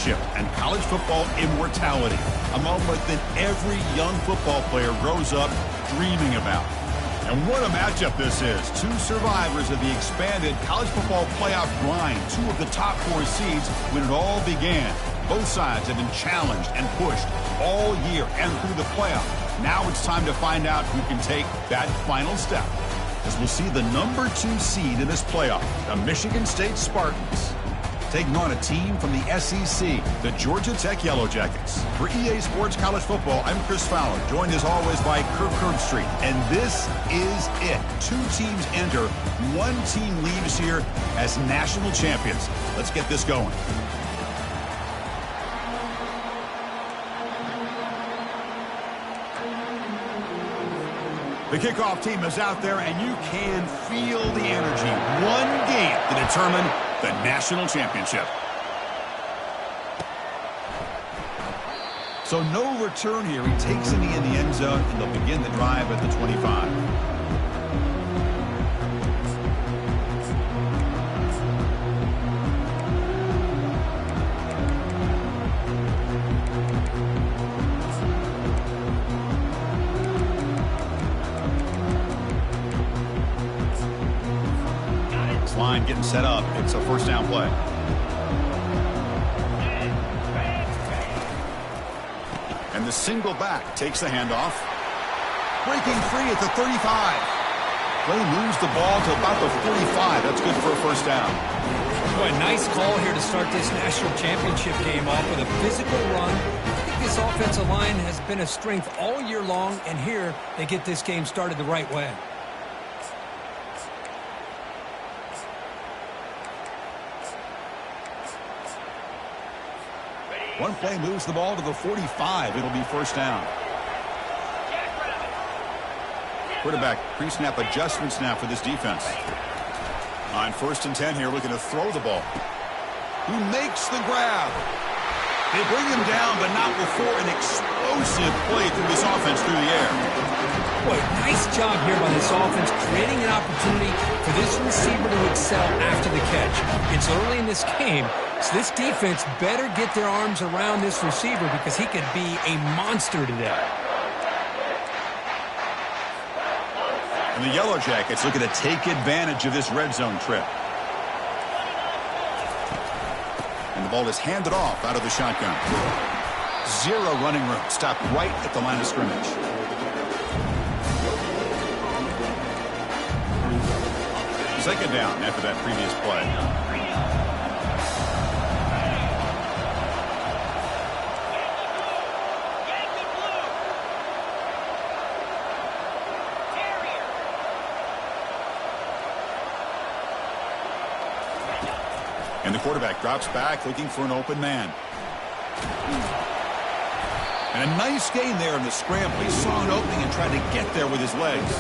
championship and college football immortality, a moment that every young football player grows up dreaming about. And what a matchup this is. Two survivors of the expanded college football playoff grind, two of the top 4 seeds when it all began. Both sides have been challenged and pushed all year and through the playoff. Now it's time to find out who can take that final step, as we'll see the number 2 seed in this playoff, the Michigan State Spartans, taking on a team from the SEC, the Georgia Tech Yellow Jackets. For EA Sports College Football, I'm Chris Fowler, joined as always by Kirk Herbstreit. And this is it. 2 teams enter, 1 team leaves here as national champions. Let's get this going. The kickoff team is out there, and you can feel the energy. One game to determine the national championship. So no return here. He takes it in the end zone, and they'll begin the drive at the 25. Line getting set up. It's a first down play. And the single back takes the handoff. Breaking free at the 35. Play moves the ball to about the 45. That's good for a first down. Boy, nice call here to start this national championship game off with a physical run. I think this offensive line has been a strength all year long, and here they get this game started the right way. One play moves the ball to the 45. It'll be first down. Quarterback pre-snap adjustment snap for this defense. On 1st and 10 here, looking to throw the ball. Who makes the grab? They bring him down, but not before an explosive play through this offense through the air. Boy, nice job here by this offense, creating an opportunity for this receiver to excel after the catch. It's early in this game, so this defense better get their arms around this receiver because he could be a monster today. And the Yellow Jackets looking to take advantage of this red zone trip. And the ball is handed off out of the shotgun. 0 running room. Stopped right at the line of scrimmage. Second down after that previous play. And the quarterback drops back looking for an open man. And a nice gain there in the scramble. He saw an opening and tried to get there with his legs.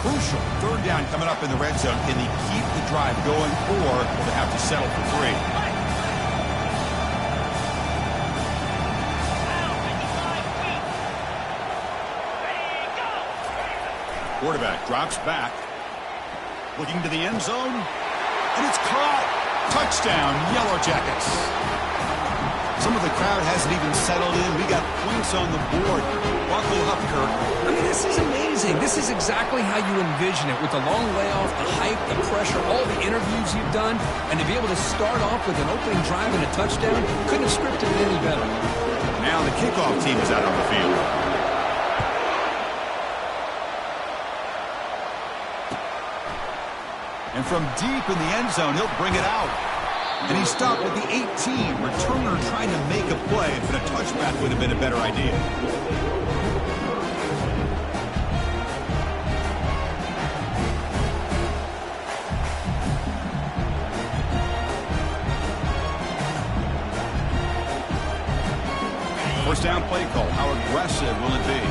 Crucial. 3rd down coming up in the red zone. Can they keep the drive going, or will they have to settle for 3? Quarterback drops back, looking to the end zone, and it's caught. Touchdown, Yellow Jackets. Some of the crowd hasn't even settled in. We got points on the board. Buckle up, Kirk. I mean, this is amazing. This is exactly how you envision it, with the long layoff, the hype, the pressure, all the interviews you've done, and to be able to start off with an opening drive and a touchdown, couldn't have scripted it any better. Now the kickoff team is out on the field. And from deep in the end zone, he'll bring it out. And he stopped at the 18. Returner trying to make a play, but a touchback would have been a better idea. First down play call. How aggressive will it be?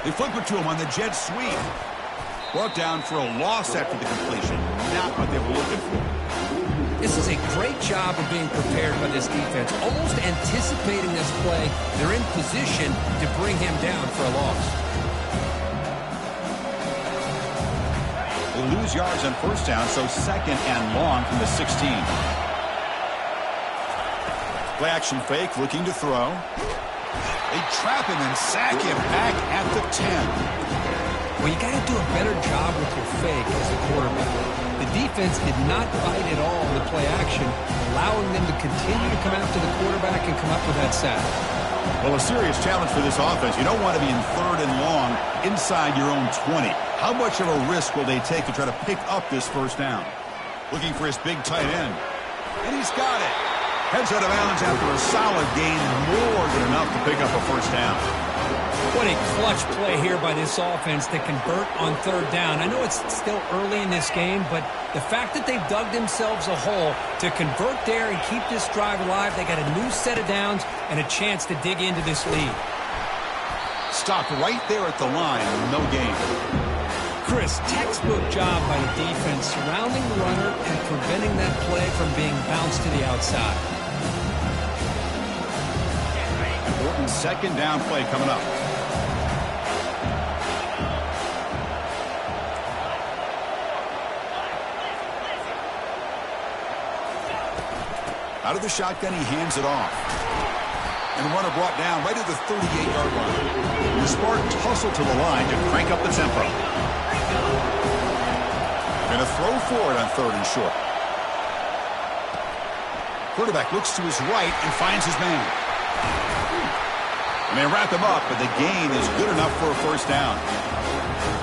They flip it to him on the jet sweep. Brought down for a loss after the completion. Not what they were looking for. This is a great job of being prepared by this defense, almost anticipating this play. They're in position to bring him down for a loss. They lose yards on first down, so second and long from the 16. Play action fake, looking to throw. They trap him and sack him back at the 10. Well, you got to do a better job with your fake as a quarterback. The defense did not bite at all in the play action, allowing them to continue to come after the quarterback and come up with that sack. Well, a serious challenge for this offense. You don't want to be in third and long inside your own 20. How much of a risk will they take to try to pick up this first down? Looking for his big tight end. And he's got it. Heads out of bounds after a solid gain, more than enough to pick up a first down. What a clutch play here by this offense to convert on third down. I know it's still early in this game, but the fact that they've dug themselves a hole to convert there and keep this drive alive, they got a new set of downs and a chance to dig into this lead. Stopped right there at the line, no gain. Chris, textbook job by the defense surrounding the runner and preventing that play from being bounced to the outside. Important second down play coming up. Out of the shotgun, he hands it off. And the runner brought down right at the 38-yard line. The Spartans hustle to the line to crank up the tempo. Going to throw for it on third and short. Quarterback looks to his right and finds his man. And they wrap him up, but the gain is good enough for a first down.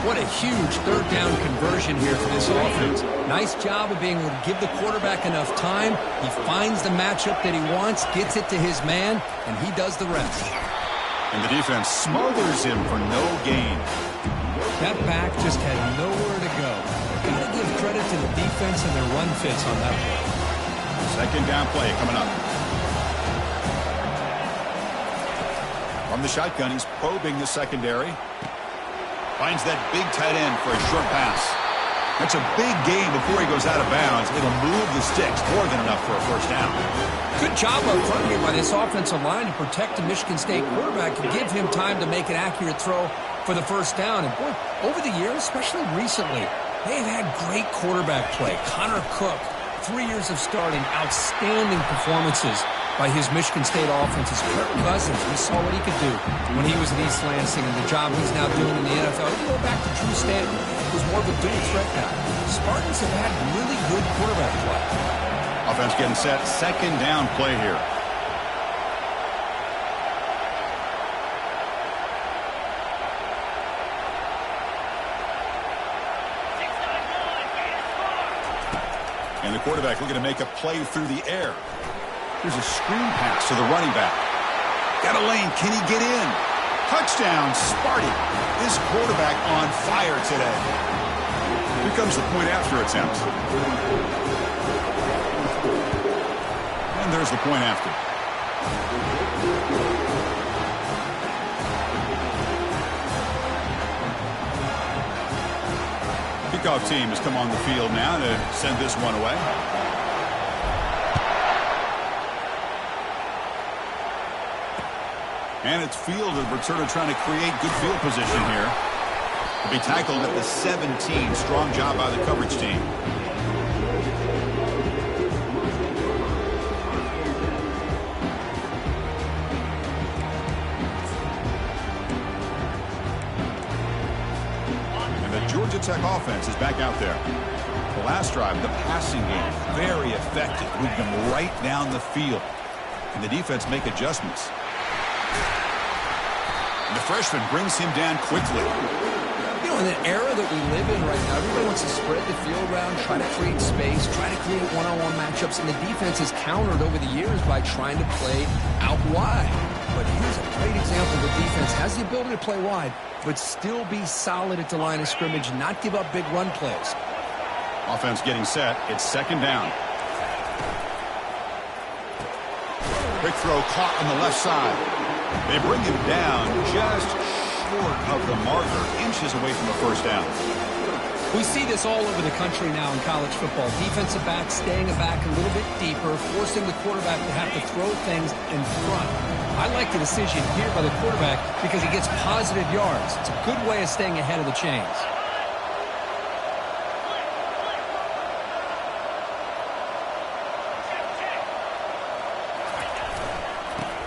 What a huge third down conversion here for this offense. Nice job of being able to give the quarterback enough time. He finds the matchup that he wants, gets it to his man, and he does the rest. And the defense smothers him for no gain. That back just had nowhere to go. Got to give credit to the defense and their run fits on that play. Second down play coming up. From the shotgun, he's probing the secondary. Finds that big tight end for a short pass. That's a big gain before he goes out of bounds. It'll move the sticks, more than enough for a first down. Good job up front here by this offensive line to protect the Michigan State quarterback and give him time to make an accurate throw for the first down. And boy, over the years, especially recently, they have had great quarterback play. Connor Cook, 3 years of starting, outstanding performances by his Michigan State offenses. Kirk Cousins, we saw what he could do when he was at East Lansing and the job he's now doing in the NFL. You go back to Drew Stanton, who's more of a dual threat guy. Spartans have had really good quarterback play. Offense getting set. Second down play here. And the quarterback looking to make a play through the air. Here's a screen pass to the running back. Got a lane. Can he get in? Touchdown, Sparty. This quarterback on fire today. Here comes the point after attempt. And there's the point after. Kickoff team has come on the field now to send this one away. And it's fielded. Returner trying to create good field position here. Will be tackled at the 17. Strong job by the coverage team. And the Georgia Tech offense is back out there. The last drive, the passing game, very effective. Moving them right down the field. Can the defense make adjustments? And the freshman brings him down quickly. You know, in the era that we live in right now, everybody wants to spread the field around, try to create space, try to create one-on-one matchups, and the defense has countered over the years by trying to play out wide. But here's a great example. The defense has the ability to play wide, but still be solid at the line of scrimmage, not give up big run plays. Offense getting set. It's second down. Quick throw caught on the left side. They bring him down just short of the marker, inches away from a first down. We see this all over the country now in college football. Defensive backs staying back a little bit deeper, forcing the quarterback to have to throw things in front. I like the decision here by the quarterback because he gets positive yards. It's a good way of staying ahead of the chains.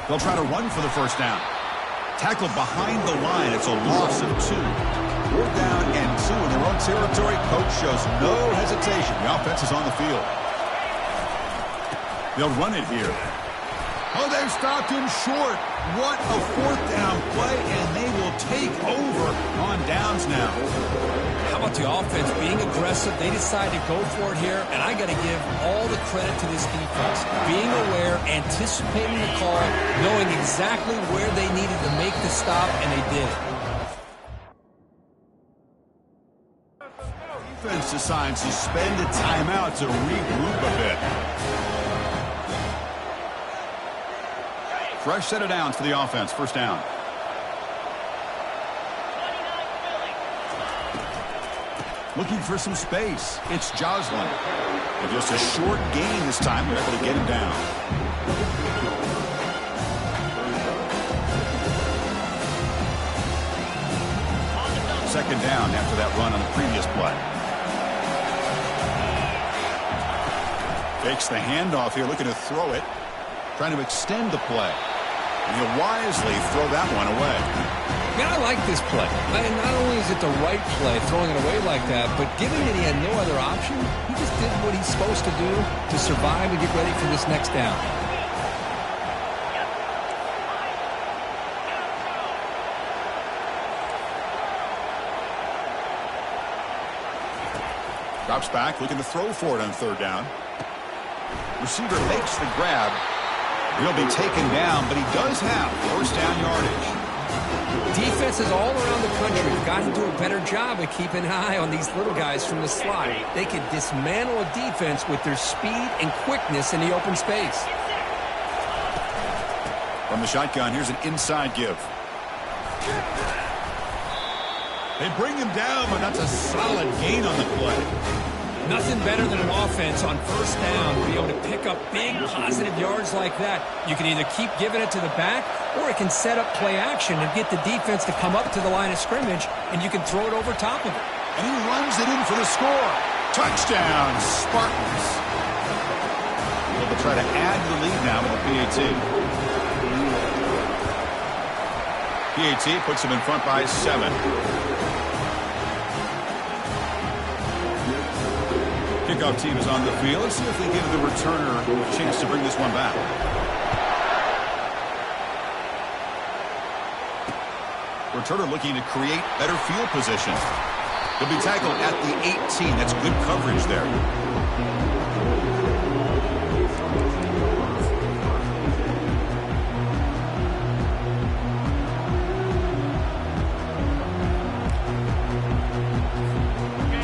They'll try to run for the first down. Tackled behind the line. It's a loss of 2. 4th down and 2 in their own territory. Coach shows no hesitation. The offense is on the field. They'll run it here. Oh, they've stopped him short. What a 4th down play, and they will take over on downs now. How about the offense being aggressive? They decide to go for it here, and I got to give all the credit to this defense. Being aware, anticipating the call, knowing exactly where they needed to make the stop, and they did it. Defense decides to spend a timeout to regroup a bit. Fresh set of downs for the offense. First down. Looking for some space. It's Joslin. And just a short gain this time. They're able to get him down. Second down after that run on the previous play. Fakes the handoff here, looking to throw it. Trying to extend the play. And he'll wisely throw that one away. Man, I like this play. Not only is it the right play, throwing it away like that, but given that he had no other option, he just did what he's supposed to do to survive and get ready for this next down. Drops back, looking to throw for it on 3rd down. Receiver makes the grab. He'll be taken down, but he does have 1st down yardage. Defenses all around the country have got to do a better job of keeping an eye on these little guys from the slot. They can dismantle a defense with their speed and quickness in the open space. From the shotgun, here's an inside give. They bring him down, but that's a solid gain on the play. Nothing better than an offense on 1st down to be able to pick up big positive yards like that. You can either keep giving it to the back, or it can set up play action and get the defense to come up to the line of scrimmage, and you can throw it over top of it. And he runs it in for the score. Touchdown, Spartans. They'll try to add to the lead now with the PAT. PAT puts them in front by 7. Kickoff team is on the field. Let's see if they give the returner a chance to bring this one back. Returner looking to create better field position. He'll be tackled at the 18. That's good coverage there.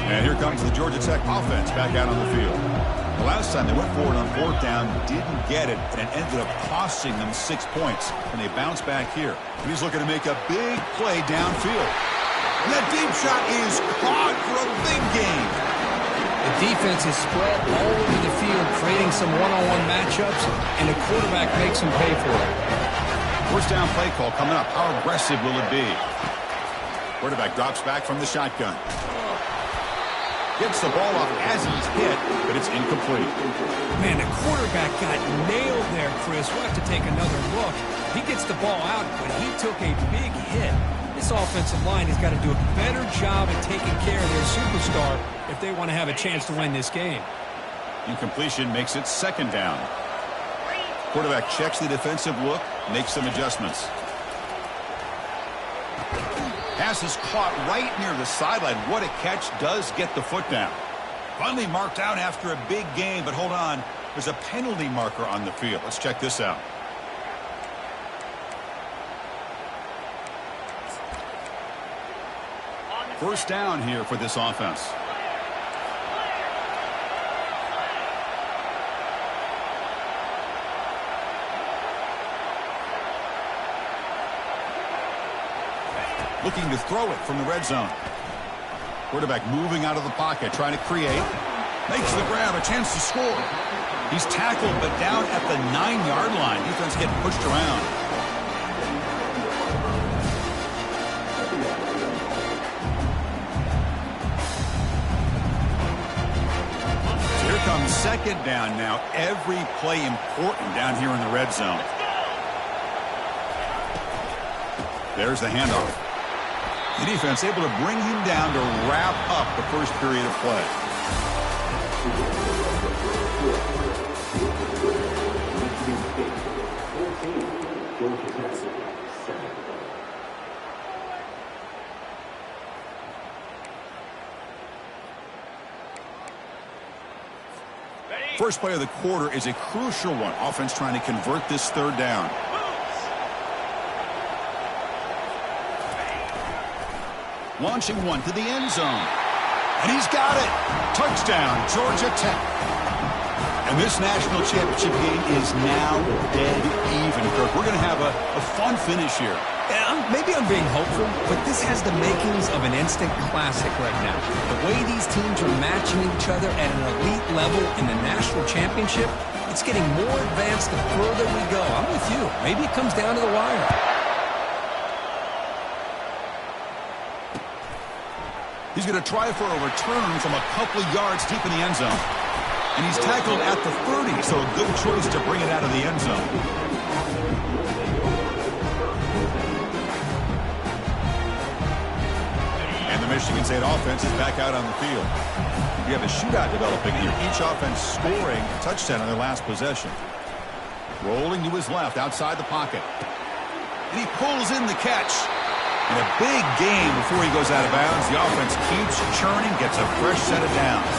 And here comes the Georgia Tech offense back out on the field. The last time they went forward on 4th down, didn't get it, and it ended up costing them 6 points. And they bounce back here. And he's looking to make a big play downfield. And that deep shot is caught for a big gain. The defense is spread all over the field, creating some one-on-one matchups, and the quarterback makes them pay for it. 1st down play call coming up. How aggressive will it be? Quarterback drops back from the shotgun. Gets the ball off as he's hit, but it's incomplete. Man, the quarterback got nailed there, Chris. We'll have to take another look. He gets the ball out, but he took a big hit. This offensive line has got to do a better job at taking care of their superstar if they want to have a chance to win this game. Incompletion makes it 2nd down. Quarterback checks the defensive look, makes some adjustments. Pass is caught right near the sideline. What a catch. Does get the foot down. Finally marked out after a big gain, but hold on. There's a penalty marker on the field. Let's check this out. First down here for this offense. Looking to throw it from the red zone. Quarterback moving out of the pocket, trying to create. Makes the grab, a chance to score. He's tackled, but down at the 9-yard line. Defense getting pushed around. So here comes second down now. Every play important down here in the red zone. There's the handoff. The defense able to bring him down to wrap up the first period of play. First play of the quarter is a crucial one. Offense trying to convert this third down. Launching one to the end zone. And he's got it. Touchdown, Georgia Tech. And this national championship game is now dead even, Kirk. We're going to have a fun finish here. Yeah, maybe I'm being hopeful, but this has the makings of an instant classic right now. The way these teams are matching each other at an elite level in the national championship, it's getting more advanced the further we go. I'm with you. Maybe it comes down to the wire. He's going to try for a return from a couple of yards deep in the end zone. And he's tackled at the 30, so a good choice to bring it out of the end zone. And the Michigan State offense is back out on the field. You have a shootout developing here. Each offense scoring a touchdown on their last possession. Rolling to his left outside the pocket. And he pulls in the catch. And a big game before he goes out of bounds. The offense keeps churning, gets a fresh set of downs.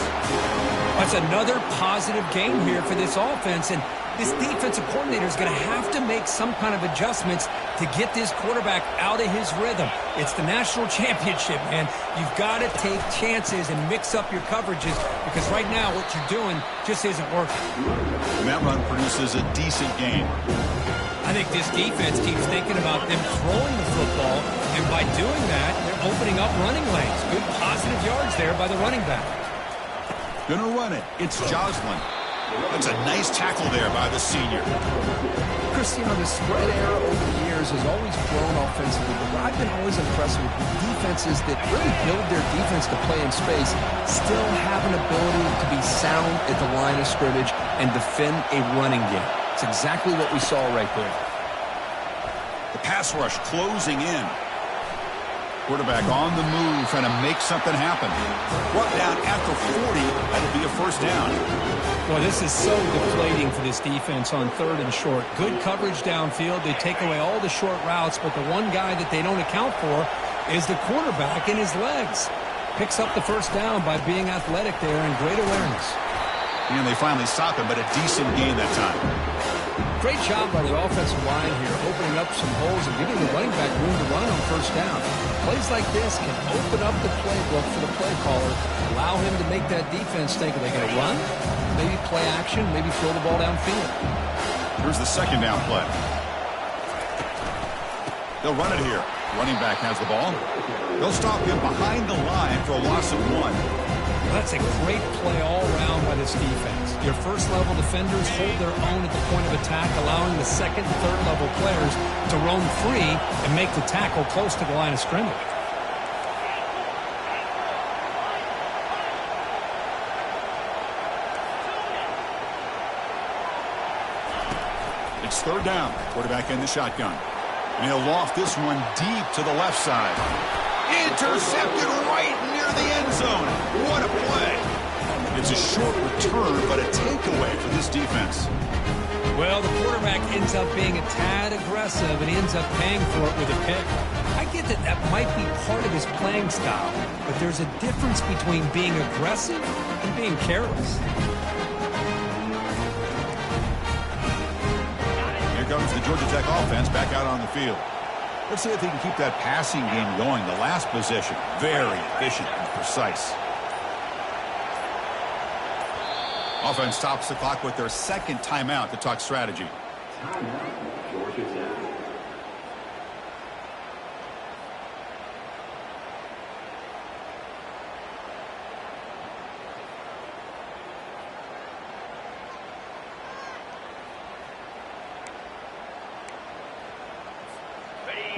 That's another positive game here for this offense, and this defensive coordinator is going to have to make some kind of adjustments to get this quarterback out of his rhythm. It's the national championship, man. You've got to take chances and mix up your coverages because right now what you're doing just isn't working. And that run produces a decent game. I think this defense keeps thinking about them throwing the football, and by doing that, they're opening up running lanes. Good positive yards there by the running back. Gonna run it. It's Joslin. That's a nice tackle there by the senior. Chris, the spread era over the years has always grown offensively, but I've been always impressed with defenses that really build their defense to play in space, still have an ability to be sound at the line of scrimmage and defend a running game. It's exactly what we saw right there. The pass rush closing in. Quarterback on the move, trying to make something happen. Brought down at the 40. That'll be a first down. Well, this is so deflating for this defense on third and short. Good coverage downfield. They take away all the short routes, but the one guy that they don't account for is the quarterback and his legs. Picks up the first down by being athletic there and great awareness. And they finally stop him, but a decent gain that time. Great job by the offensive line here, opening up some holes and giving the running back room to run on first down. Plays like this can open up the playbook for the play caller, allow him to make that defense think, are they going to run? Maybe play action, maybe throw the ball downfield. Here's the second down play. They'll run it here. Running back has the ball. They'll stop him behind the line for a loss of 1. That's a great play all around by this defense. Your first-level defenders hold their own at the point of attack, allowing the second and third-level players to roam free and make the tackle close to the line of scrimmage. It's third down. Quarterback in the shotgun. And he'll loft this one deep to the left side. Intercepted right near the end zone. What a play. It's a short return, but a takeaway for this defense. Well, the quarterback ends up being a tad aggressive, and he ends up paying for it with a pick. I get that that might be part of his playing style, but there's a difference between being aggressive and being careless. Here comes the Georgia Tech offense back out on the field. Let's see if they can keep that passing game going. The last possession, very efficient and precise. Offense stops the clock with their second timeout to talk strategy. Timeout, Georgia Tech.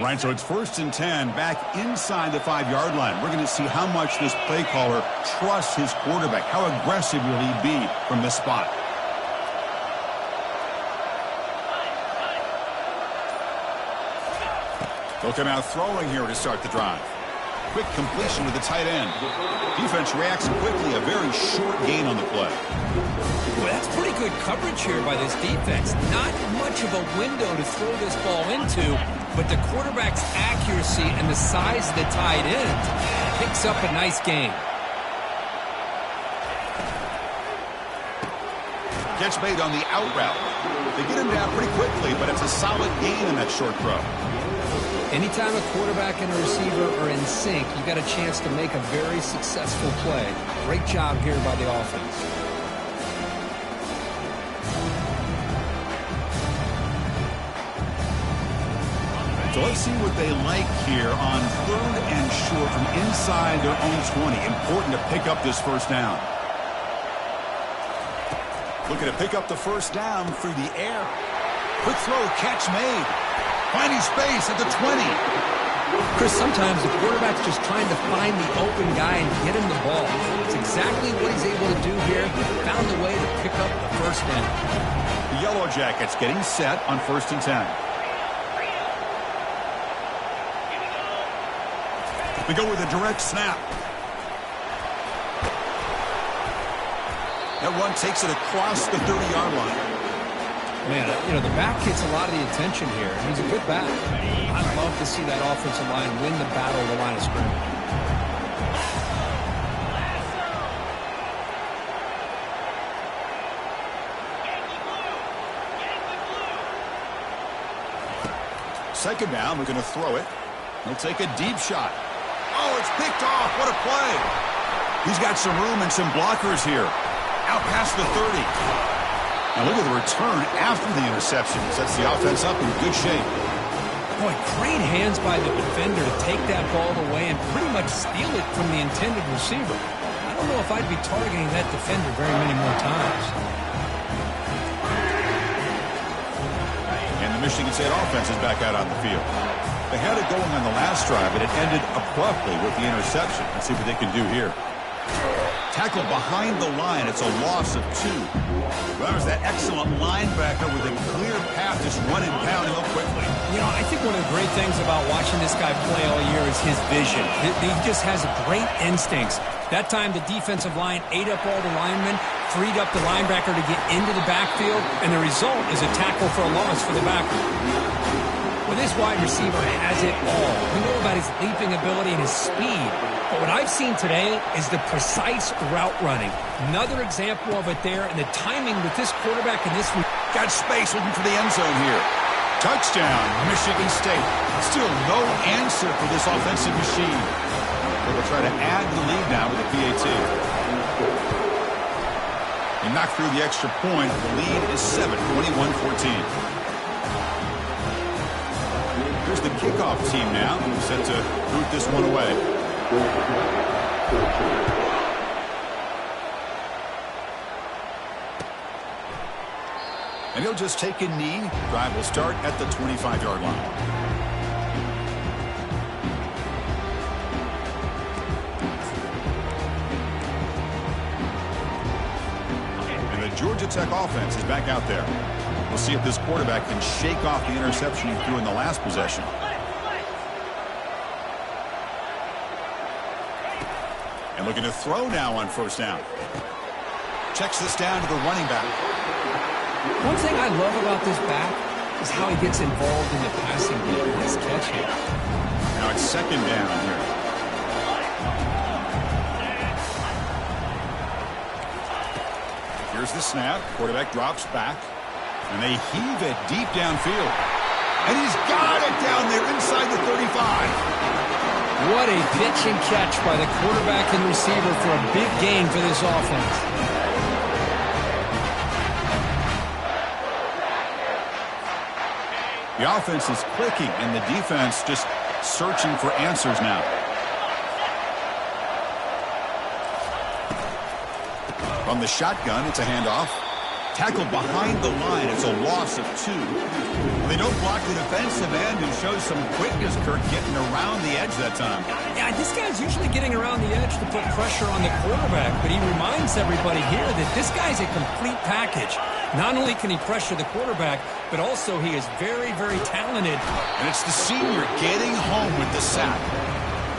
Right, so it's 1st and 10 back inside the 5-yard line. We're going to see how much this play caller trusts his quarterback. How aggressive will he be from this spot? They'll come out throwing here to start the drive. Quick completion to the tight end. Defense reacts quickly. A very short gain on the play. Well, that's pretty good coverage here by this defense. Not much of a window to throw this ball into, but the quarterback's accuracy and the size of the tight end picks up a nice gain. Catch made on the out route. They get him down pretty quickly, but it's a solid gain in that short throw. Anytime a quarterback and a receiver are in sync, you got a chance to make a very successful play. Great job here by the offense. So let's see what they like here on 3rd and short from inside their own 20. Important to pick up this first down. Looking to pick up the first down through the air. Quick throw, catch made. Finding space at the 20. Chris, sometimes the quarterback's just trying to find the open guy and get him the ball. It's exactly what he's able to do here. Found a way to pick up the first down. The Yellow Jackets getting set on 1st and 10. We go with a direct snap. That one takes it across the 30-yard line. Man, you know, the back gets a lot of the attention here. He's a good back. I'd love to see that offensive line win the battle of the line of scrimmage. Second down, we're going to throw it. He'll take a deep shot. Oh, it's picked off. What a play. He's got some room and some blockers here. Out past the 30. Now look at the return after the interception. Sets the offense up in good shape. Boy, great hands by the defender to take that ball away and pretty much steal it from the intended receiver. I don't know if I'd be targeting that defender very many more times. And the Michigan State offense is back out on the field. They had it going on the last drive, but it ended abruptly with the interception. Let's see what they can do here. Tackle behind the line. It's a loss of 2. Well, there's that excellent linebacker with a clear path just running downhill quickly. You know, I think one of the great things about watching this guy play all year is his vision. He just has great instincts. That time, the defensive line ate up all the linemen, freed up the linebacker to get into the backfield, and the result is a tackle for a loss for the backer. Well, this wide receiver has it all. We know about his leaping ability and his speed. But what I've seen today is the precise route running. Another example of it there, and the timing with this quarterback and this... Got space looking for the end zone here. Touchdown, Michigan State. Still no answer for this offensive machine. They will try to add the lead now with a PAT. He knocked through the extra point. The lead is 7, 21-14. Here's the kickoff team now, set to boot this one away. And he'll just take a knee. Drive will start at the 25-yard line. And the Georgia Tech offense is back out there. We'll see if this quarterback can shake off the interception he threw in the last possession. And looking to throw now on 1st down. Checks this down to the running back. One thing I love about this back is how he gets involved in the passing game. Nice catch here. Now it's 2nd down here. Here's the snap. Quarterback drops back. And they heave it deep downfield. And he's got it down there inside the 35. What a pitch and catch by the quarterback and receiver for a big gain for this offense. The offense is clicking, and the defense just searching for answers now. From the shotgun, it's a handoff. Tackled behind the line. It's a loss of 2. They don't block the defensive end, who shows some quickness, Kirk, getting around the edge that time. Yeah, this guy's usually getting around the edge to put pressure on the quarterback, but he reminds everybody here that this guy's a complete package. Not only can he pressure the quarterback, but also he is very, very talented. And it's the senior getting home with the sack.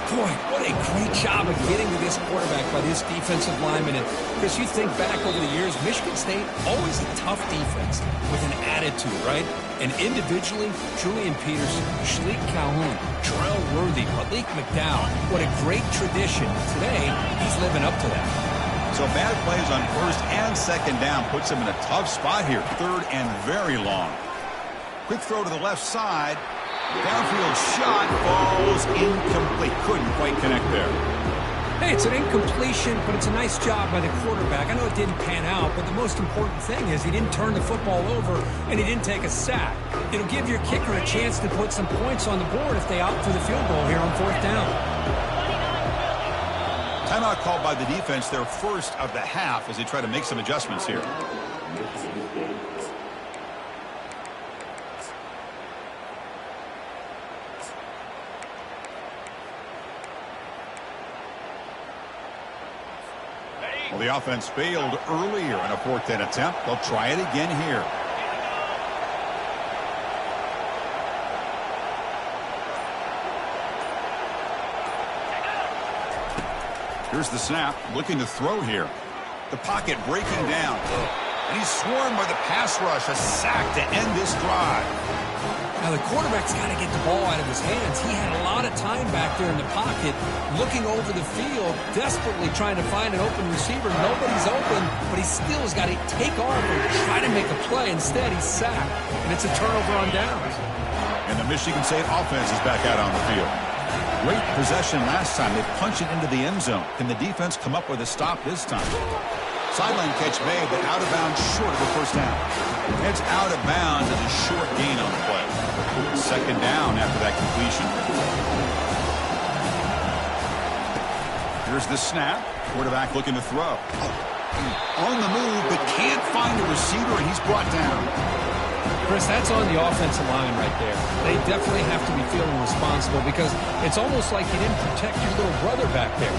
Boy, what a great job of getting to this quarterback by this defensive lineman. And Chris, you think back over the years, Michigan State, always a tough defense with an attitude, right? And individually, Julian Peterson, Shalik Calhoun, Terrell Worthy, Malik McDowell, what a great tradition. Today, he's living up to that. So bad plays on first and second down puts him in a tough spot here. Third and very long. Quick throw to the left side. Downfield shot falls incomplete. Couldn't quite connect there. Hey, it's an incompletion, but it's a nice job by the quarterback. I know it didn't pan out, but the most important thing is he didn't turn the football over and he didn't take a sack. It'll give your kicker a chance to put some points on the board if they opt for the field goal here on 4th down. Timeout called by the defense, their first of the half, as they try to make some adjustments here. Well, the offense failed earlier on a 4th down attempt. They'll try it again here. Here's the snap, looking to throw here. The pocket breaking down. And he's swarmed by the pass rush. A sack to end this drive. Now, the quarterback's got to get the ball out of his hands. He had a lot of time back there in the pocket, looking over the field, desperately trying to find an open receiver. Nobody's open, but he still has got to take off and try to make a play. Instead, he's sacked, and it's a turnover on downs. And the Michigan State offense is back out on the field. Great possession last time. They punch it into the end zone. Can the defense come up with a stop this time? Sideline catch made, but out of bounds short of the first down. Heads out of bounds and a short gain on the play. Second down after that completion. Here's the snap. Quarterback looking to throw. On the move, but can't find a receiver, and he's brought down. Chris, that's on the offensive line right there. They definitely have to be feeling responsible because it's almost like you didn't protect your little brother back there.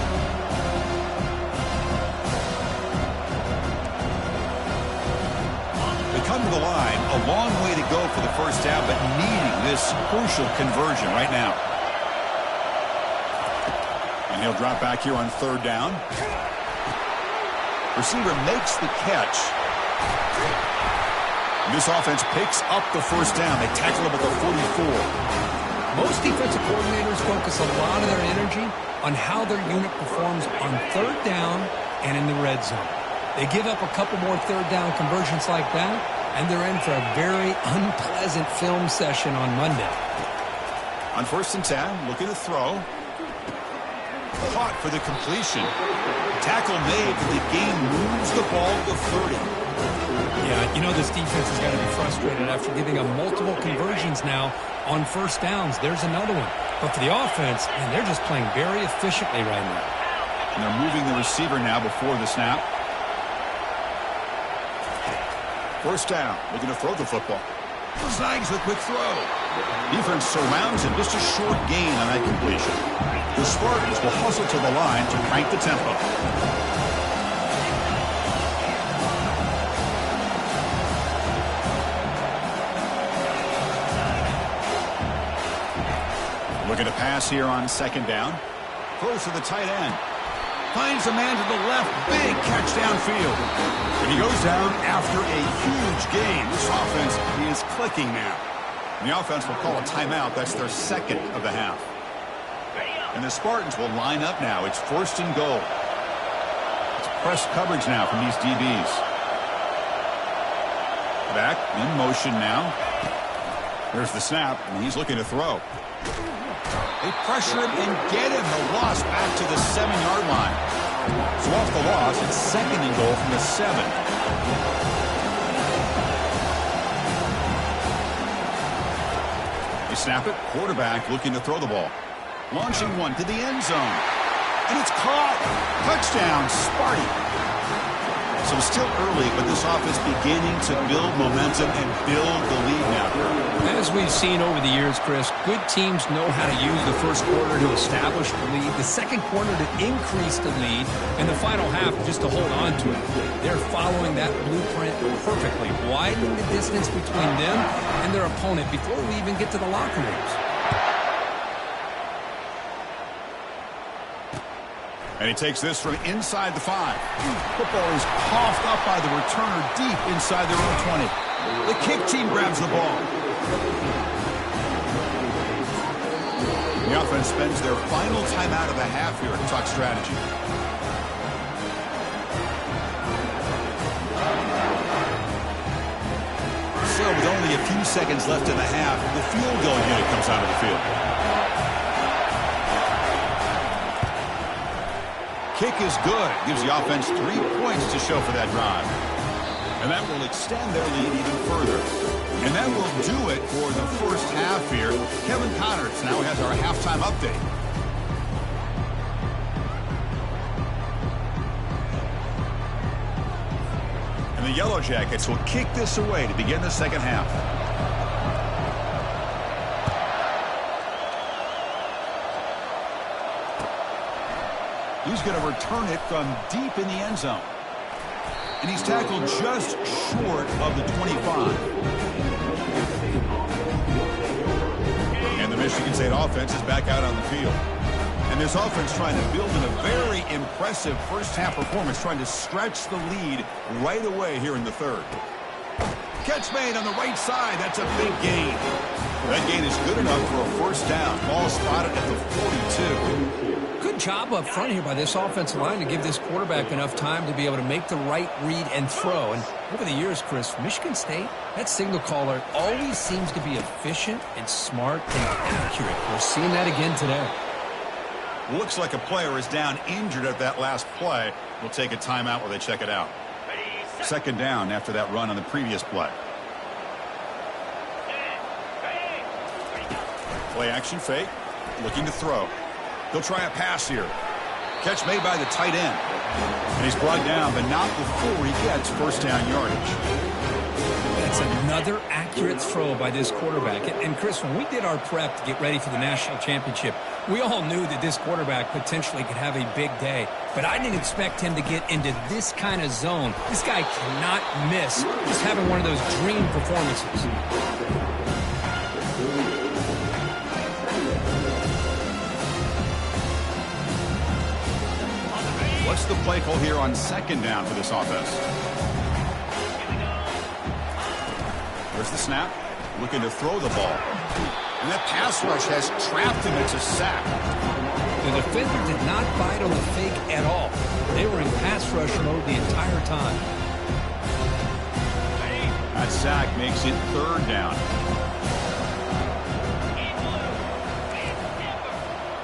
Come to the line, a long way to go for the first down, but needing this crucial conversion right now. And he'll drop back here on 3rd down. Receiver makes the catch. And this offense picks up the first down. They tackle him at the 44. Most defensive coordinators focus a lot of their energy on how their unit performs on 3rd down and in the red zone. They give up a couple more 3rd down conversions like that, and they're in for a very unpleasant film session on Monday. On 1st and 10, looking to throw. Caught for the completion. Tackle made, but the game moves the ball to 30. Yeah, you know this defense has got to be frustrated after giving up multiple conversions now on 1st downs. There's another one. But for the offense, man, they're just playing very efficiently right now. And they're moving the receiver now before the snap. 1st down, looking to throw the football. Snags the quick throw. Defense surrounds him, just a short gain on that completion. The Spartans will hustle to the line to crank the tempo. Looking to pass here on 2nd down. Throws to the tight end. Finds a man to the left. Big catch downfield. And he goes down after a huge gain. This offense is clicking now. And the offense will call a timeout. That's their 2nd of the half. And the Spartans will line up now. It's 1st and goal. It's press coverage now from these DBs. Back in motion now. There's the snap, and he's looking to throw. They pressure him and get him. The loss back to the 7-yard line. So off the loss, it's 2nd and goal from the 7. They snap it. Quarterback looking to throw the ball. Launching one to the end zone. And it's caught. Touchdown, Sparty. So it's still early, but this offense beginning to build momentum and build the lead now. As we've seen over the years, Chris, good teams know how to use the first quarter to establish the lead, the second quarter to increase the lead, and the final half just to hold on to it. They're following that blueprint perfectly, widening the distance between them and their opponent before we even get to the locker rooms. And he takes this from inside the 5. Football is coughed up by the returner deep inside their own 20. The kick team grabs the ball. The offense spends their final timeout of the half here to talk strategy. So with only a few seconds left in the half, the field goal unit comes out of the field. Kick is good. Gives the offense 3 points to show for that drive. And that will extend their lead even further. And that will do it for the first half here. Kevin Connors now has our halftime update. And the Yellow Jackets will kick this away to begin the second half. He's going to return it from deep in the end zone. And he's tackled just short of the 25. And the Michigan State offense is back out on the field. And this offense trying to build in a very impressive first-half performance, trying to stretch the lead right away here in the third. Catch made on the right side. That's a big gain. That gain is good enough for a first down. Ball spotted at the 42. Good job up front here by this offensive line to give this quarterback enough time to be able to make the right read and throw. And over the years, Chris, Michigan State, that signal caller always seems to be efficient and smart and accurate. We're seeing that again today. Looks like a player is down injured at that last play. We'll take a timeout while they check it out. Second down after that run on the previous play. Play action fake. Looking to throw. He'll try a pass here. Catch made by the tight end. And he's brought down, but not before he gets first down yardage. That's another accurate throw by this quarterback. And Chris, when we did our prep to get ready for the national championship, we all knew that this quarterback potentially could have a big day. But I didn't expect him to get into this kind of zone. This guy cannot miss just having one of those dream performances. What's the play call here on second down for this offense? There's the snap. Looking to throw the ball. And that pass rush has trapped him. It's a sack. The defender did not bite on the fake at all. They were in pass rush mode the entire time. That sack makes it third down.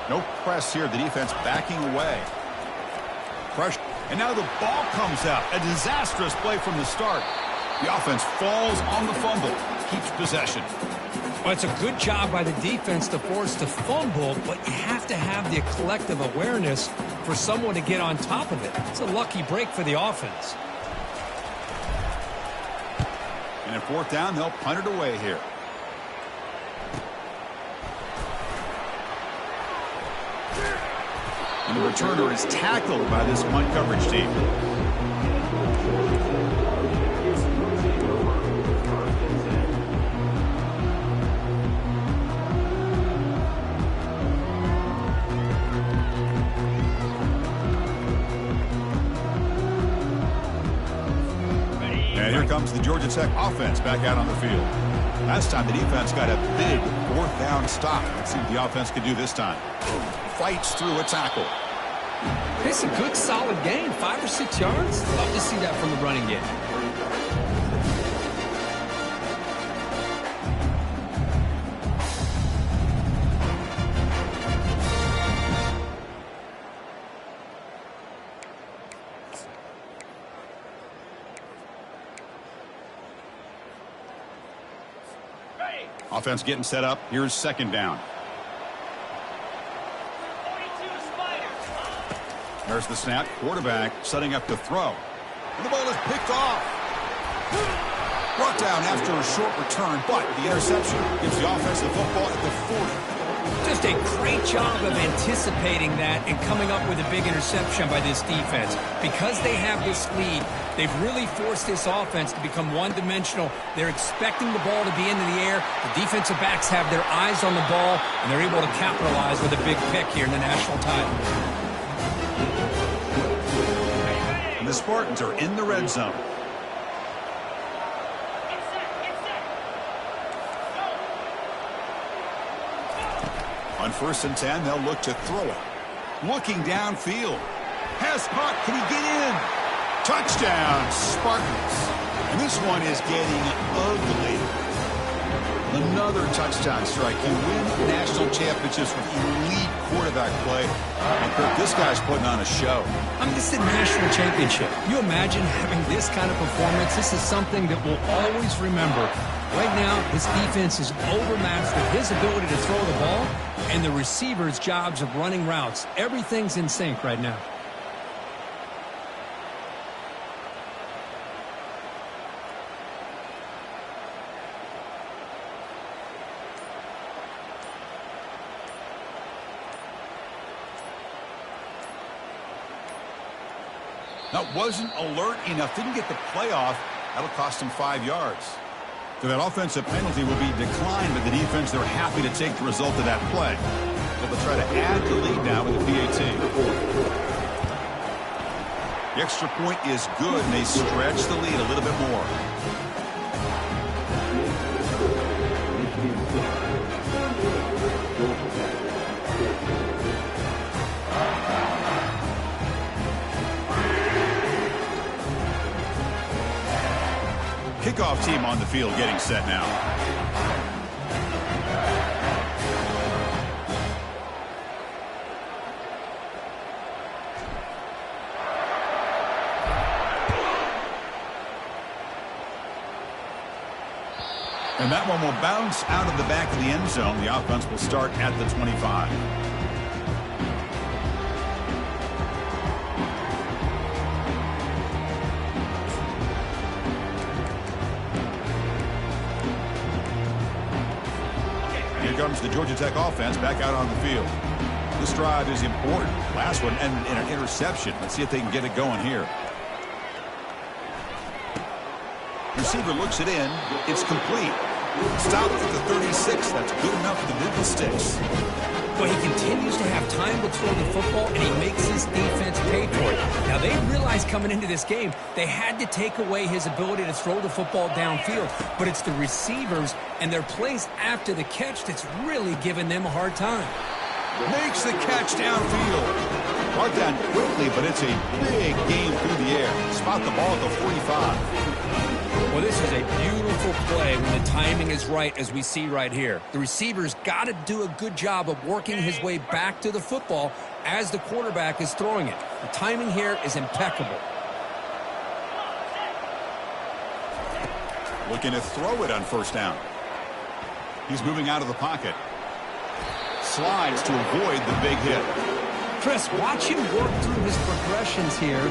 No press here. The defense backing away. Pressure. And now the ball comes out. A disastrous play from the start. The offense falls on the fumble. Keeps possession. Well, it's a good job by the defense to force the fumble, but you have to have the collective awareness for someone to get on top of it. It's a lucky break for the offense. And at fourth down, they'll punt it away here. And the returner is tackled by this punt coverage team. And here comes the Georgia Tech offense back out on the field. Last time the defense got a big fourth down stop. Let's see what the offense can do this time. Fights through a tackle. It's a good, solid gain. 5 or 6 yards. Love to see that from the running game. Offense getting set up. Here's second down. There's the snap. Quarterback setting up to throw. And the ball is picked off. Brought down after a short return, but the interception gives the offense the football at the 40. Just a great job of anticipating that and coming up with a big interception by this defense. Because they have this lead, they've really forced this offense to become one-dimensional. They're expecting the ball to be into the air. The defensive backs have their eyes on the ball, and they're able to capitalize with a big pick here in the national title. And the Spartans are in the red zone. On 1st and 10, they'll look to throw it. Looking downfield. Pass caught. Can he get in? Touchdown, Spartans. And this one is getting ugly. Another touchdown strike. You win national championships with elite quarterback play. And Kirk, this guy's putting on a show. This is a national championship. You imagine having this kind of performance? This is something that we'll always remember. Right now, his defense is overmatched with his ability to throw the ball and the receivers' jobs of running routes. Everything's in sync right now. That wasn't alert enough. Didn't get the playoff. That'll cost him 5 yards. So that offensive penalty will be declined, but the defense, they're happy to take the result of that play. So they'll try to add the lead now with the PAT. The extra point is good, and they stretch the lead a little bit more. Kickoff team on the field getting set now. And that one will bounce out of the back of the end zone. The offense will start at the 25. Comes the Georgia Tech offense back out on the field. This drive is important. Last one ended in an interception. Let's see if they can get it going here. Receiver looks it in. It's complete. Stopped at the 36. That's good enough for the middle sticks. But he continues to have time to throw the football, and he makes his defense pay for it. Now, they realized coming into this game, they had to take away his ability to throw the football downfield. But it's the receivers and their plays after the catch that's really giving them a hard time. Makes the catch downfield. Brought down quickly, but it's a big game through the air. Spot the ball at the 45. Well, this is a beautiful play when the timing is right, as we see right here. The receiver's got to do a good job of working his way back to the football as the quarterback is throwing it. The timing here is impeccable. Looking to throw it on 1st down. He's moving out of the pocket. Slides to avoid the big hit. Chris, watch him work through his progressions here.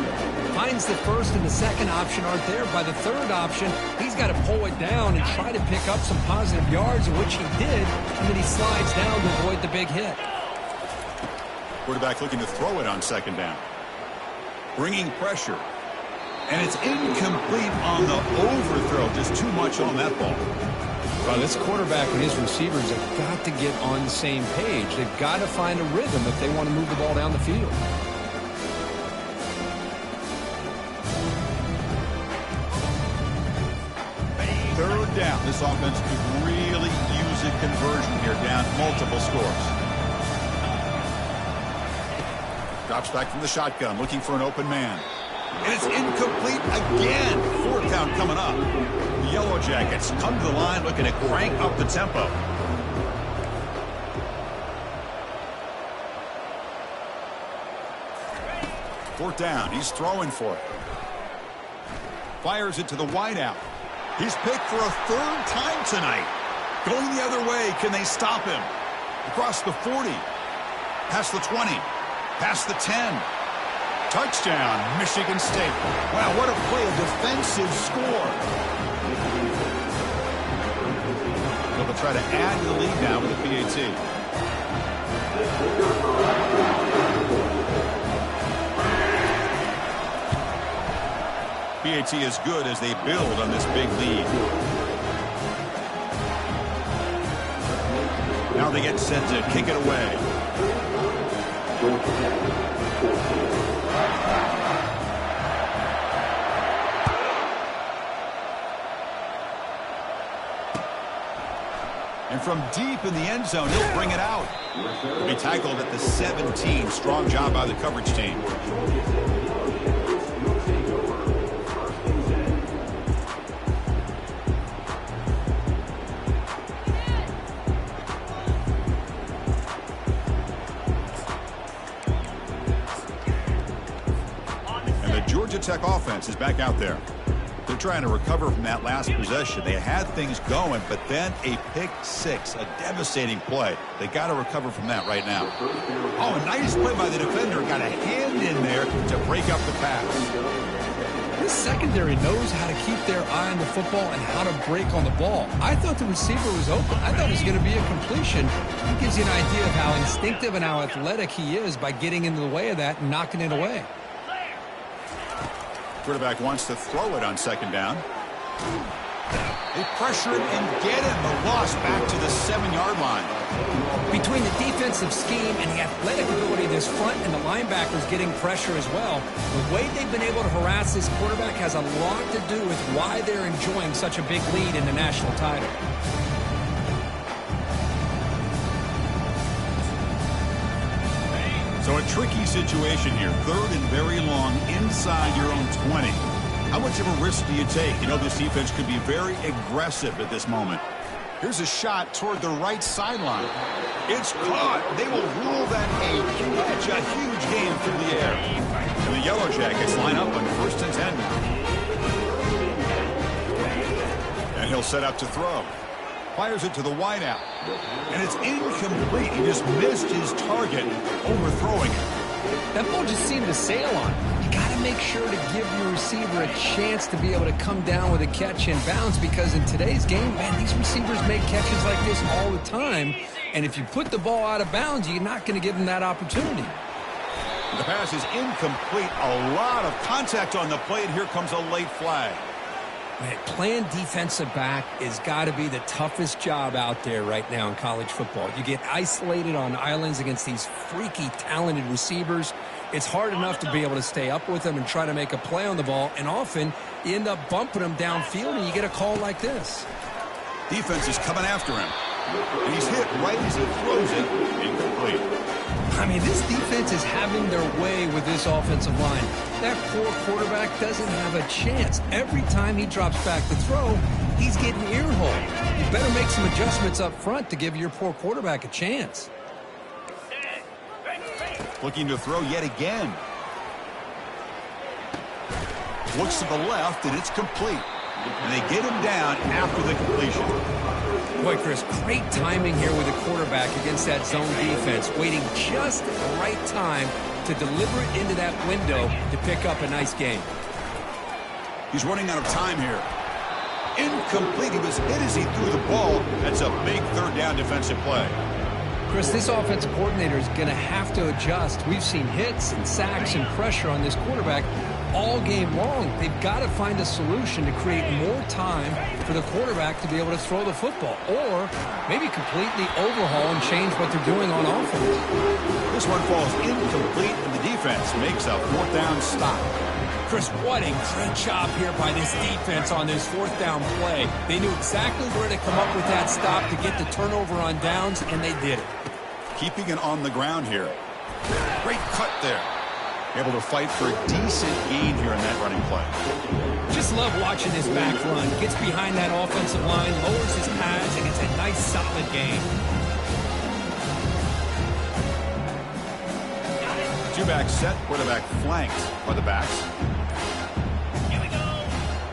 Finds the first and the second option aren't there. By the third option, he's got to pull it down and try to pick up some positive yards, which he did, and then he slides down to avoid the big hit. Quarterback looking to throw it on 2nd down. Bringing pressure. And it's incomplete on the overthrow. Just too much on that ball. Well, this quarterback and his receivers have got to get on the same page. They've got to find a rhythm if they want to move the ball down the field. Third down. This offense could really use a conversion here, down multiple scores. Drops back from the shotgun, looking for an open man. And it's incomplete again. 4th down coming up. The Yellow Jackets come to the line looking to crank up the tempo. Fourth down. He's throwing for it. Fires it to the wideout. He's picked for a 3rd time tonight. Going the other way. Can they stop him? Across the 40. Past the 20. Past the 10. Touchdown, Michigan State. Wow, what a play, a defensive score. They'll try to add to the lead now with a PAT. PAT is good as they build on this big lead. Now they get set to kick it away. And from deep in the end zone, he'll bring it out. He'll be tackled at the 17. Strong job by the coverage team. And the Georgia Tech offense is back out there. They're trying to recover from that last possession. They had things going, but then a pick six, a devastating play. They got to recover from that right now. Oh, a nice play by the defender. Got a hand in there to break up the pass. This secondary knows how to keep their eye on the football and how to break on the ball. I thought the receiver was open. I thought it was going to be a completion. It gives you an idea of how instinctive and how athletic he is by getting into the way of that and knocking it away. Quarterback wants to throw it on second down. They pressure him and get him. The loss back to the 7-yard line. Between the defensive scheme and the athletic ability of this front and the linebackers getting pressure as well, the way they've been able to harass this quarterback has a lot to do with why they're enjoying such a big lead in the national title. So a tricky situation here. Third and very long inside your own 20. How much of a risk do you take? You know, this defense could be very aggressive at this moment. Here's a shot toward the right sideline. It's caught. They will rule that a catch, a huge gain through the air. And the Yellow Jackets line up on 1st and 10 now. And he'll set up to throw. Fires it to the wideout. And it's incomplete. He just missed his target, overthrowing it. That ball just seemed to sail on. You got to make sure to give your receiver a chance to be able to come down with a catch and bounce, because in today's game, man, these receivers make catches like this all the time. And if you put the ball out of bounds, you're not going to give them that opportunity. The pass is incomplete. A lot of contact on the play, and here comes a late flag. Man, playing defensive back has got to be the toughest job out there right now in college football. You get isolated on islands against these freaky, talented receivers. It's hard enough to be able to stay up with them and try to make a play on the ball, and often you end up bumping them downfield, and you get a call like this. Defense is coming after him. And he's hit right as he throws it. Incomplete. I mean, this defense is having their way with this offensive line. That poor quarterback doesn't have a chance. Every time he drops back to throw, he's getting earholed. You better make some adjustments up front to give your poor quarterback a chance. Looking to throw yet again. Looks to the left, and it's complete. And they get him down after the completion. Boy, Chris, great timing here with the quarterback against that zone defense, waiting just at the right time to deliver it into that window to pick up a nice gain. He's running out of time here. Incomplete. He was hit as he threw the ball. That's a big third down defensive play. Chris, this offensive coordinator is going to have to adjust. We've seen hits and sacks and pressure on this quarterback all game long. They've got to find a solution to create more time for the quarterback to be able to throw the football, or maybe completely overhaul and change what they're doing on offense. This one falls incomplete, and the defense makes a 4th down stop. Chris, what a great job here by this defense on this 4th down play. They knew exactly where to come up with that stop to get the turnover on downs, and they did it. Keeping it on the ground here. Great cut there. Able to fight for a decent gain here in that running play. Just love watching this back run. Gets behind that offensive line, lowers his pads, and gets a nice solid gain. Two-back set, quarterback flanked by the backs. Here we go.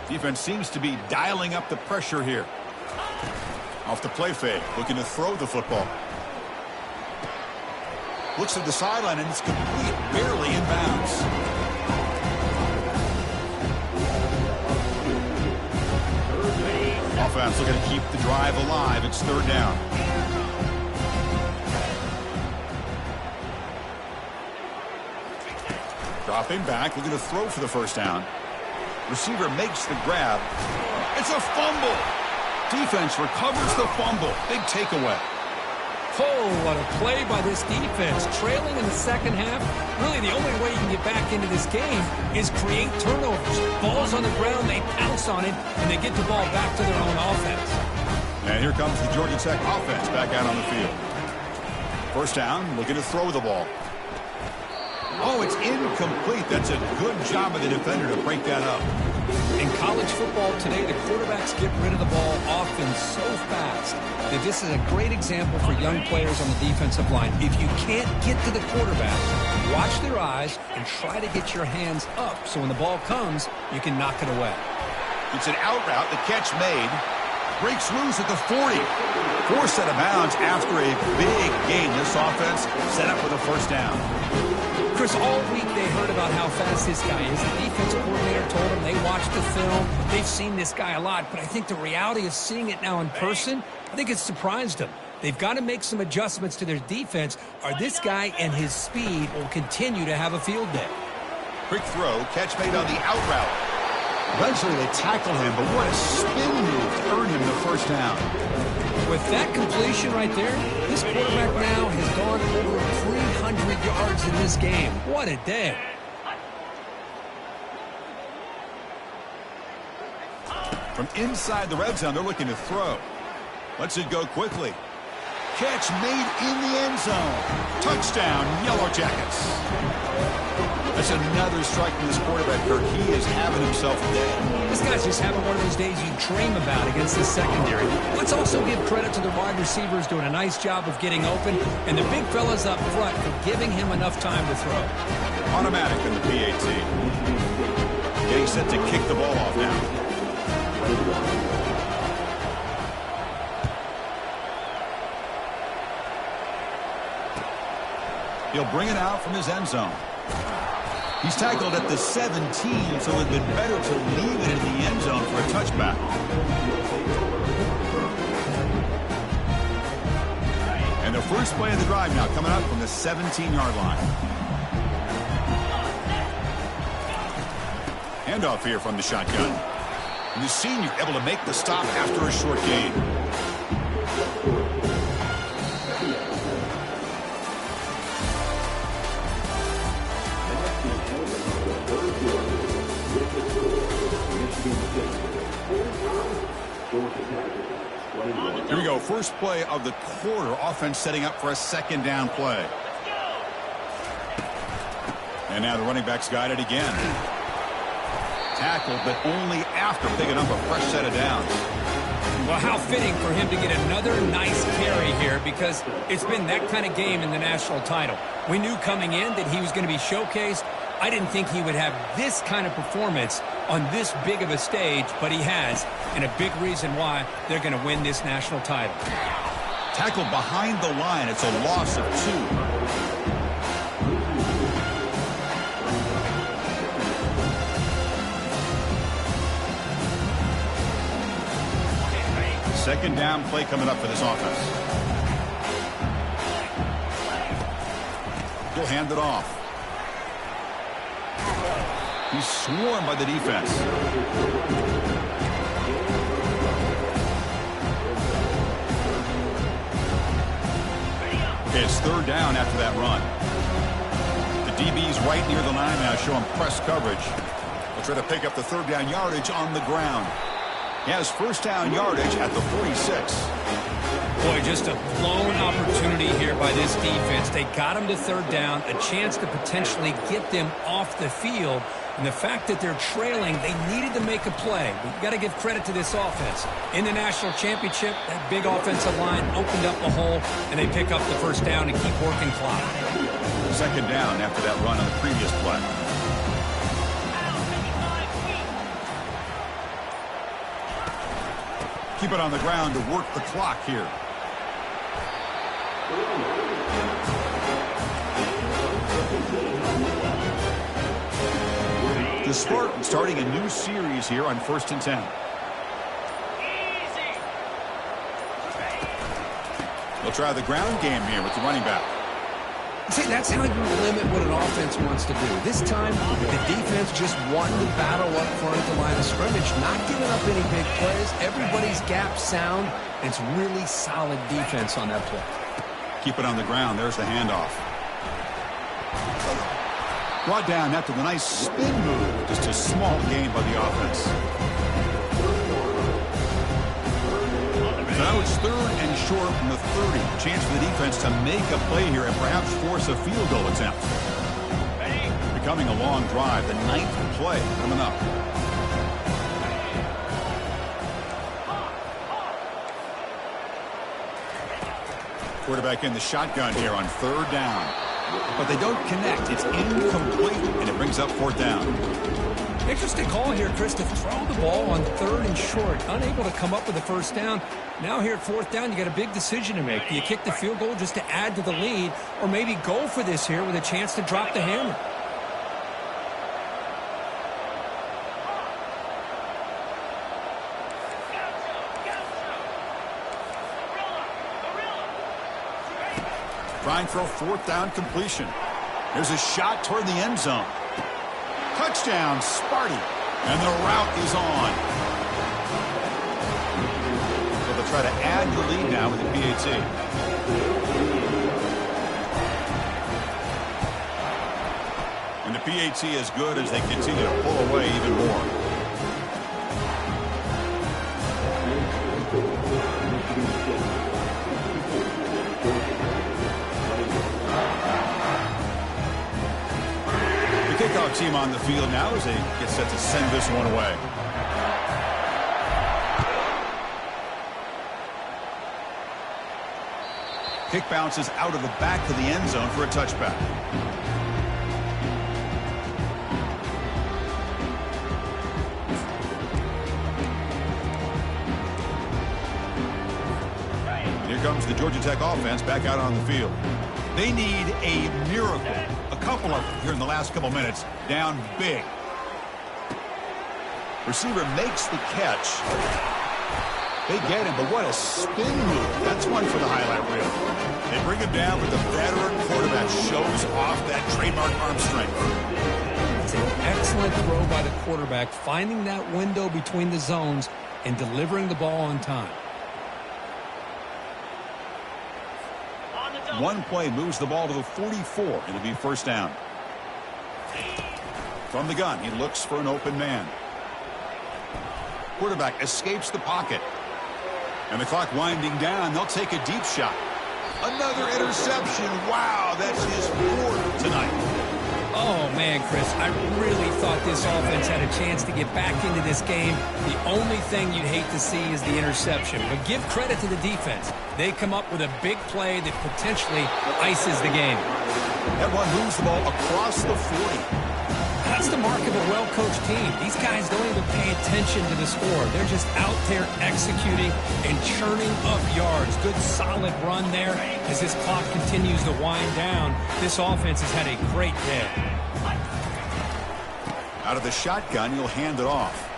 Defense seems to be dialing up the pressure here. Off the play fake, looking to throw the football. Looks at the sideline, and it's complete, barely in bounds. offense looking to keep the drive alive. It's third down. Dropping back, looking to throw for the first down. Receiver makes the grab. It's a fumble. Defense recovers the fumble. Big takeaway. Oh, what a play by this defense. Trailing in the second half, really the only way you can get back into this game is create turnovers. Ball's on the ground, they pounce on it, and they get the ball back to their own offense. And here comes the Georgia Tech offense back out on the field. First down, looking to throw the ball. Oh, it's incomplete. That's a good job of the defender to break that up. In college football today, the quarterbacks get rid of the ball often so fast that this is a great example for young players on the defensive line. If you can't get to the quarterback, watch their eyes and try to get your hands up so when the ball comes, you can knock it away. It's an out route. The catch made. Breaks loose at the 40. Forced out of bounds after a big gain. This offense set up with a first down. Chris, all week they heard about how fast this guy is. The defensive coordinator told them they watched the film. They've seen this guy a lot, but I think the reality of seeing it now in person, I think it's surprised them. They've got to make some adjustments to their defense, or this guy and his speed will continue to have a field day. Quick throw, catch made on the out route. Eventually they tackle him, but what a spin move to earn him the first down. With that completion right there, this quarterback now has gone over 300 yards in this game. What a day. From inside the red zone, they're looking to throw. Lets it go quickly. Catch made in the end zone. Touchdown, Yellow Jackets. That's another strike from this quarterback, Kirk. He is having himself a day. This guy's just having one of those days you dream about against the secondary. Let's also give credit to the wide receivers doing a nice job of getting open, and the big fellas up front for giving him enough time to throw. Automatic in the PAT. Getting set to kick the ball off now. He'll bring it out from his end zone. He's tackled at the 17, so it would have been better to leave it in the end zone for a touchback. And the first play of the drive now coming up from the 17-yard line. Handoff here from the shotgun. And the senior able to make the stop after a short gain. Here we go. First play of the quarter. Offense setting up for a second down play. And now the running back's got it again. Tackled, but only after picking up a fresh set of downs. Well, how fitting for him to get another nice carry here, because it's been that kind of game in the national title. We knew coming in that he was going to be showcased. I didn't think he would have this kind of performance on this big of a stage, but he has, and a big reason why they're going to win this national title. Tackled behind the line. It's a loss of 2. Second down play coming up for this offense. He'll hand it off. He's swarmed by the defense. Okay, it's third down after that run. The DB's right near the line now, showing press coverage. They'll try to pick up the third down yardage on the ground. He has first down yardage at the 46. Boy, just a blown opportunity here by this defense. They got him to third down, a chance to potentially get them off the field. And the fact that they're trailing, they needed to make a play. We've got to give credit to this offense. In the national championship, that big offensive line opened up a hole, and they pick up the first down and keep working clock. Second down after that run on the previous play. Keep it on the ground to work the clock here. The Spartans starting a new series here on 1st and 10. They'll try the ground game here with the running back. See, that's how you limit what an offense wants to do. This time, the defense just wanted to battle up front at the line of scrimmage, not giving up any big plays. Everybody's gap sound. It's really solid defense on that play. Keep it on the ground. There's the handoff. Brought down after the nice spin move. Just a small gain by the offense. Now it's 3rd and short from the 30. Chance for the defense to make a play here and perhaps force a field goal attempt. Becoming a long drive. The 9th play coming up. Quarterback in the shotgun here on 3rd down. But they don't connect. It's incomplete, and it brings up 4th down. Interesting call here, Chris, to throw the ball on 3rd and short. Unable to come up with a first down. Now here at 4th down, you got a big decision to make. Do you kick the field goal just to add to the lead, or maybe go for this here with a chance to drop the hammer? Trying for a 4th down completion. Here's a shot toward the end zone. Touchdown, Sparty. And the route is on. So they'll try to add the lead now with the PAT. And the PAT is good as they continue to pull away even more. Kickoff team on the field now as they get set to send this one away. Kick bounces out of the back of the end zone for a touchback. Here comes the Georgia Tech offense back out on the field. They need a miracle. A couple of them here in the last couple minutes. Down big. Receiver makes the catch. They get him, but what a spin move. That's one for the highlight reel. They bring him down, but the veteran quarterback shows off that trademark arm strength. It's an excellent throw by the quarterback, finding that window between the zones and delivering the ball on time. One play moves the ball to the 44. It'll be 1st down. From the gun, he looks for an open man. Quarterback escapes the pocket. And the clock winding down, they'll take a deep shot. Another interception. Wow, that's his 4th tonight. Oh, man, Chris, I really thought this offense had a chance to get back into this game. The only thing you'd hate to see is the interception. But give credit to the defense. They come up with a big play that potentially ices the game. That one moves the ball across the 40. That's the mark of a well-coached team. These guys don't even pay attention to the score. They're just out there executing and churning up yards. Good, solid run there as this clock continues to wind down. This offense has had a great day. Out of the shotgun, he'll hand it off.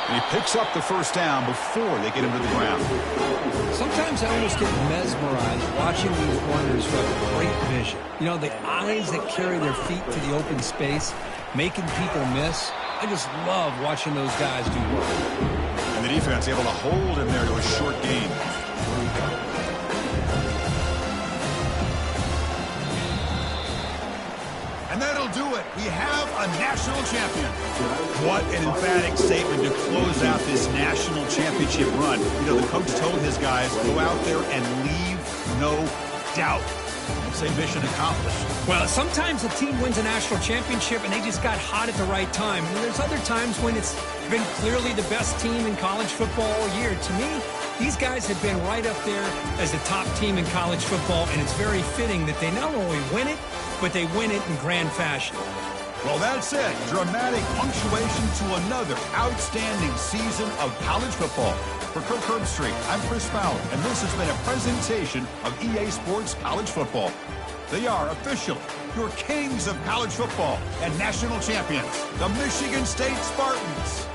And he picks up the 1st down before they get him to the ground. Sometimes I almost get mesmerized watching these runners who have great vision. You know, the eyes that carry their feet to the open space, making people miss. I just love watching those guys do work. And the defense able to hold him there to a short gain. And that'll do it. We have a national champion. What an emphatic statement to close out this national championship run. You know, the coach told his guys, go out there and leave no doubt. I'd say mission accomplished. Well, sometimes a team wins a national championship and they just got hot at the right time. And there's other times when it's been clearly the best team in college football all year. To me, these guys have been right up there as the top team in college football, and it's very fitting that they not only win it, but they win it in grand fashion. Well, that's it. Dramatic punctuation to another outstanding season of college football. For Kirk Herbstreit, I'm Chris Fowler, and this has been a presentation of EA Sports College Football. They are officially your kings of college football and national champions, the Michigan State Spartans.